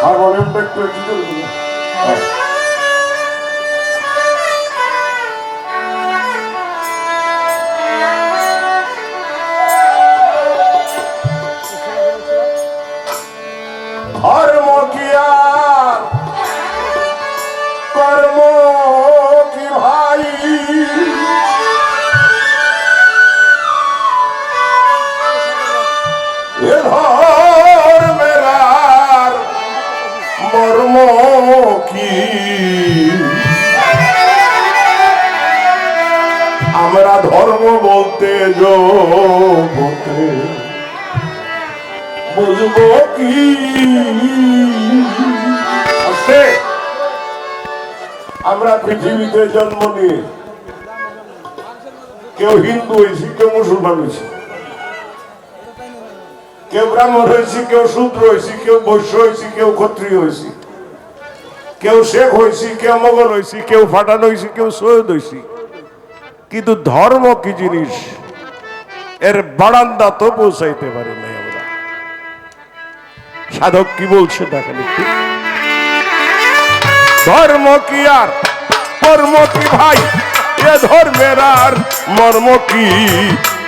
হারমোনিয়ামটা একটু একটু চলবে। ধর্ম কি আর কর্ম কি ভাই, এ ধর্মের আর মর্ম কি। আমরা ধর্ম বলতে জগতে বুঝবো কি। আসে আমরা পৃথিবীতে জন্ম নিয়ে কেউ হিন্দু হয়েছি, কেউ মুসলমান হয়েছি, কেউ ব্রাহ্মণ হয়েছি, কেউ শূদ্র হয়েছি, কেউ বৈশ্য হয়েছি, কেউ ক্ষত্রিয় হয়েছি, কেউ শেখ হয়েছি, কেউ মোগল হয়েছি, কেউ ফাটান হয়েছি, কেউ সৈয়দ হয়েছি। কিন্তু ধর্ম কি জিনিস এর বারান্দা তো পৌঁছাইতে পারে নাই আমরা। সাধক কি বলছে দেখেন একটু। ধর্ম কি আর কর্ম কি ভাই, এ ধর্মের আর মর্ম কি।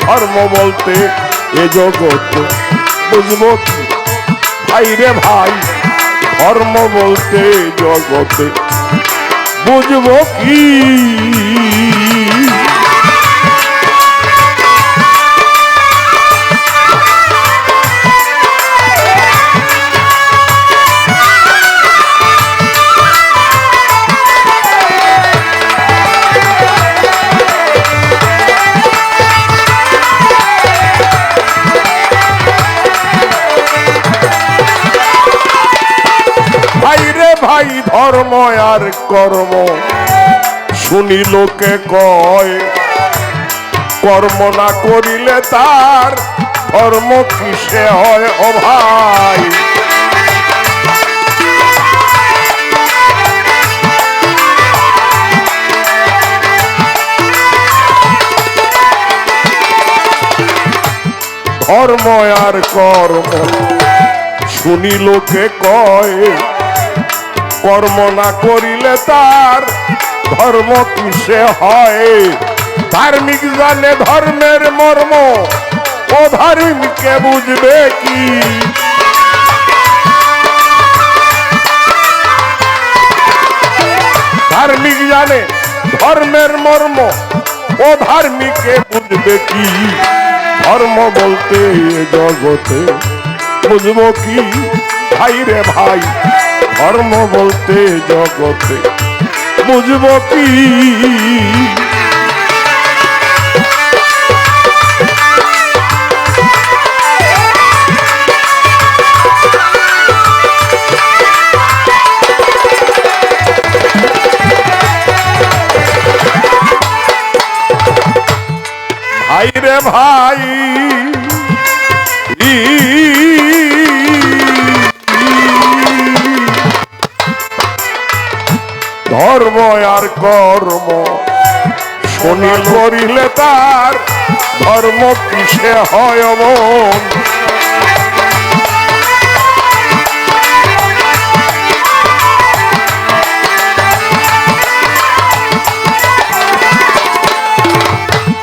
ধর্ম বলতে এ জগৎ বুঝবো কি ভাই রে ভাই, ধর্ম বলতে জগতে বুঝবো কি। ভাই ধর্ম আর কর্ম শুনি লোকে কয়, কর্ম না করিলে তার ধর্ম কিসে হয় ও ভাই। ধর্ম আর কর্ম শুনি লোকে কয়, কর্ম না করিলে তার ধর্ম কিসে হয়। ধার্মিক জানে ধর্মের মর্ম, ও ধার্মিকে বুঝবে কি। ধার্মিক জানে ধর্মের মর্ম, ও ধার্মিকে বুঝবে কি। ধর্ম বলতে জগতে বুঝবো কি ভাই রে ভাই, ধর্ম বলতে জগতে বুঝবো কি। ভাই রে ভাই, ধর্ম আর কর্ম শুনি করিলে তার ধর্ম কিসে হয় মন।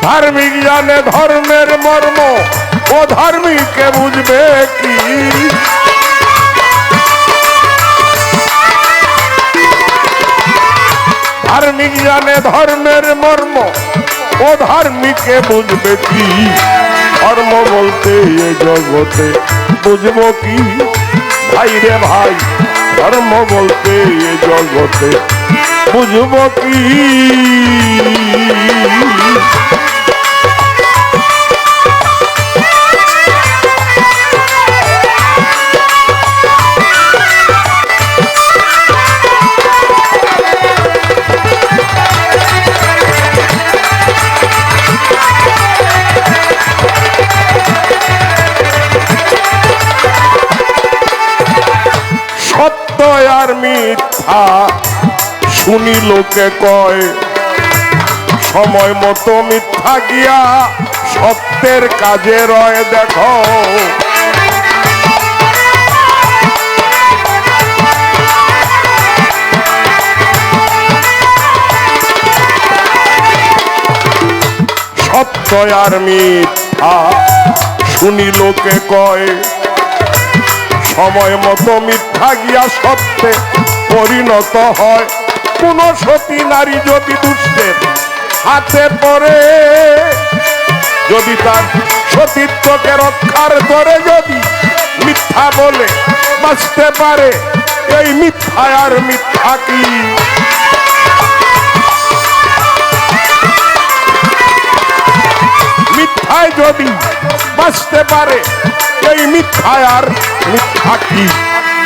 ধার্মিক জানে ধর্মের মর্ম, ও ধার্মিকে বুঝবে কি। ধার্মিক জানে ধর্মের মর্ম, ও ধার্মিকে বুঝবে কি। ধর্ম বলতে এ জগতে বুঝবো কি ভাই রে ভাই, ধর্ম বলতে এ জগতে বুঝবো কি। সত্য আর মিথ্যা শুনি লোকে কয়, সময় মতো মিথ্যা গিয়া সত্যের কাজে রয় দেখো। সত্য আর মিথ্যা শুনি লোকে কয়, সময় মতো মিথ্যা গিয়া সত্যে পরিণত হয়। কোন সতী নারী যদি দুষ্টের হাতে পড়ে, যদি তার সতীত্বকে রক্ষার করে যদি মিথ্যা বলে বাঁচতে পারে, এই মিথ্যা আর মিথ্যা কি? মিথ্যায় যদি বাঁচতে পারে, এই মিথ্যা আর মিথ্যা কি?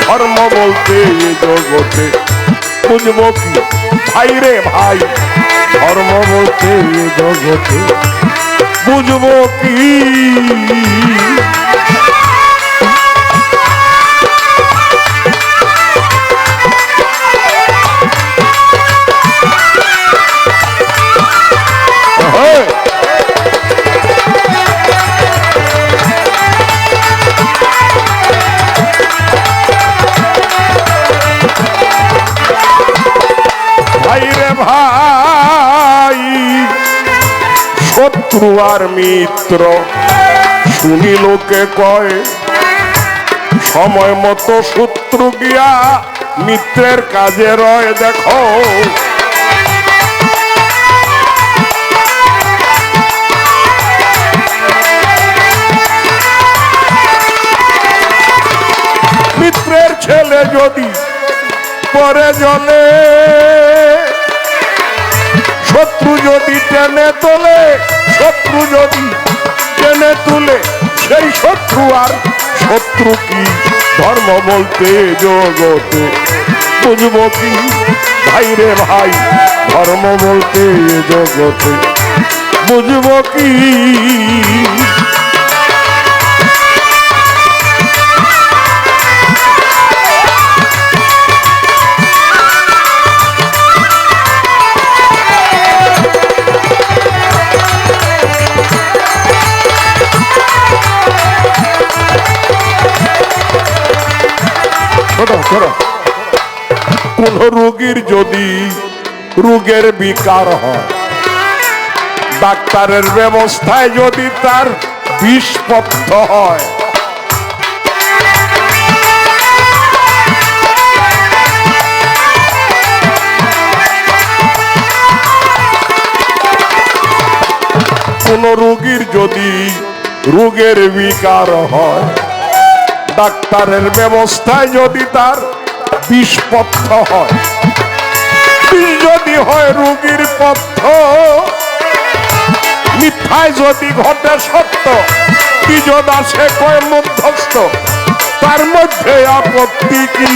ধর্ম বলতে জগতে বুঝবো কি ভাই রে ভাই, ধর্ম বলতে জগতে বুঝবো কি? ভাই শত্রু আর মিত্র শুনি লোকে কয়, সময় মতো শত্রু গিয়া মিত্রের কাজে রয়। দেখো মিত্রের ছেলে যদি পরে জলে, শত্রু যদি টেনে তোলে, শত্রু যদি টেনে তুলে, সেই শত্রু আর শত্রু কি? ধর্ম বলতে জগতে বুঝবো কি ভাই রে ভাই, ধর্ম বলতে জগতে বুঝবো কি? কোন রোগীর যদি রোগের বিকার হয়, ডাক্তারের ব্যবস্থায় যদি তার বিষপথ্য হয়, কোন রোগীর যদি রোগের বিকার হয়, ডাক্তারের ব্যবস্থায় যদি তার বিষপথ্য হয়, যদি হয় রোগীর পথ্য, মিথ্যায় যদি ঘটে সত্য, বিজয় আসে কয় মধ্যস্থ, তার মধ্যে আপত্তি কি?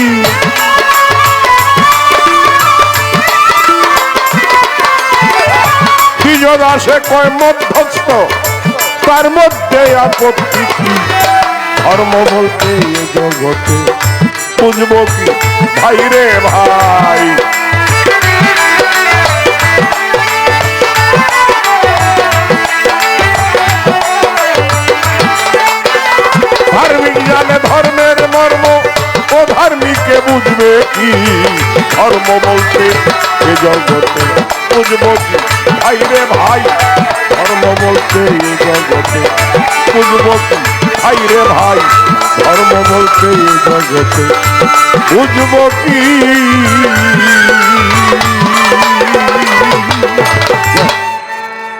বিজয় আসে কয় মধ্যস্থ, তার মধ্যে আপত্তি কি? ধর্ম বলতে জগতে বুঝবো কি ভাই রে ভাই, ধার্মিক জানে ধর্মের মর্ম, ও ধার্মিকে বুঝবে কি? ধর্ম বলতে এ জগতে বুঝবো কি ভাই রে ভাই, ধর্ম বলতে এ জগতে বুঝবো কি ভাই রে ভাই, ধর্ম বলতে জগতে বুঝবো কি?